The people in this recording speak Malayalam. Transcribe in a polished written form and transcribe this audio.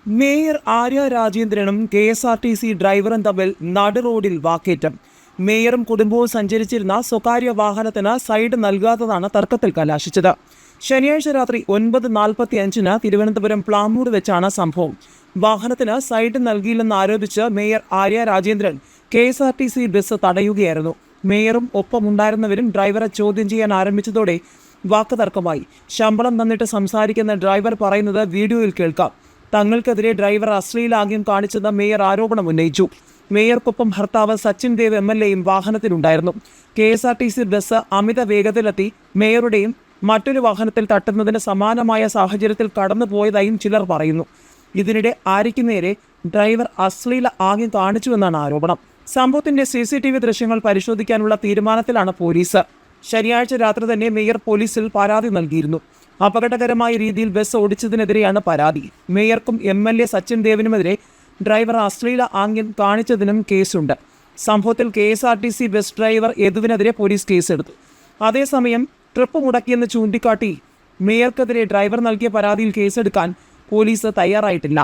മേയർ ആര്യ രാജേന്ദ്രനും കെ.എസ്.ആർ.ടി.സി ഡ്രൈവറും തമ്മിൽ നടുറോഡിൽ വാക്കേറ്റം. മേയറും കുടുംബവും സഞ്ചരിച്ചിരുന്ന സ്വകാര്യ വാഹനത്തിന് സൈഡ് നൽകാത്തതാണ് തർക്കത്തിൽ കലാശിച്ചത്. ശനിയാഴ്ച രാത്രി 9:45 തിരുവനന്തപുരം പ്ലാമൂട് വെച്ചാണ് സംഭവം. വാഹനത്തിന് സൈഡ് നൽകിയില്ലെന്ന് ആരോപിച്ച് mayor Arya Rajendran KSRTC bus തടയുകയായിരുന്നു. മേയറും ഒപ്പമുണ്ടായിരുന്നവരും ഡ്രൈവറെ ചോദ്യം ചെയ്യാൻ ആരംഭിച്ചതോടെ വാക്കുതർക്കമായി. ശമ്പളം തന്നിട്ട് സംസാരിക്കുന്ന ഡ്രൈവർ പറയുന്നത് വീഡിയോയിൽ കേൾക്കാം. തങ്ങൾക്കെതിരെ ഡ്രൈവർ അശ്ലീലാംഗ്യം കാണിച്ചെന്ന് മേയർ ആരോപണം ഉന്നയിച്ചു. മേയർക്കൊപ്പം ഭർത്താവ് സച്ചിൻ ദേവ് MLAയും വാഹനത്തിലുണ്ടായിരുന്നു. കെ.എസ്.ആർ.ടി.സി ബസ് അമിത വേഗത്തിലെത്തി മേയറുടെയും മറ്റൊരു വാഹനത്തിൽ തട്ടുന്നതിന് സമാനമായ സാഹചര്യത്തിൽ കടന്നുപോയതായും ചിലർ പറയുന്നു. ഇതിനിടെ ആര്യയ്ക്ക് നേരെ ഡ്രൈവർ അശ്ലീല ആംഗ്യം കാണിച്ചുവെന്നാണ് ആരോപണം. സംഭവത്തിന്റെ CCTV ദൃശ്യങ്ങൾ പരിശോധിക്കാനുള്ള തീരുമാനത്തിലാണ് പോലീസ്. ശനിയാഴ്ച രാത്രി തന്നെ മേയർ പോലീസിൽ പരാതി നൽകിയിരുന്നു. അപകടകരമായ രീതിയിൽ ബസ് ഓടിച്ചതിനെതിരെയാണ് പരാതി. മേയർക്കും MLA സച്ചിൻ ദേവിനുമെതിരെ ഡ്രൈവർ അശ്ലീല ആംഗ്യം കാണിച്ചതിനും കേസുണ്ട്. സംഭവത്തിൽ KSRTC ബസ് ഡ്രൈവർ യദുവിനെതിരെ പോലീസ് കേസെടുത്തു. അതേസമയം ട്രിപ്പ് മുടക്കിയെന്ന് ചൂണ്ടിക്കാട്ടി മേയർക്കെതിരെ ഡ്രൈവർ നൽകിയ പരാതിയിൽ കേസെടുക്കാൻ പോലീസ് തയ്യാറായിട്ടില്ല.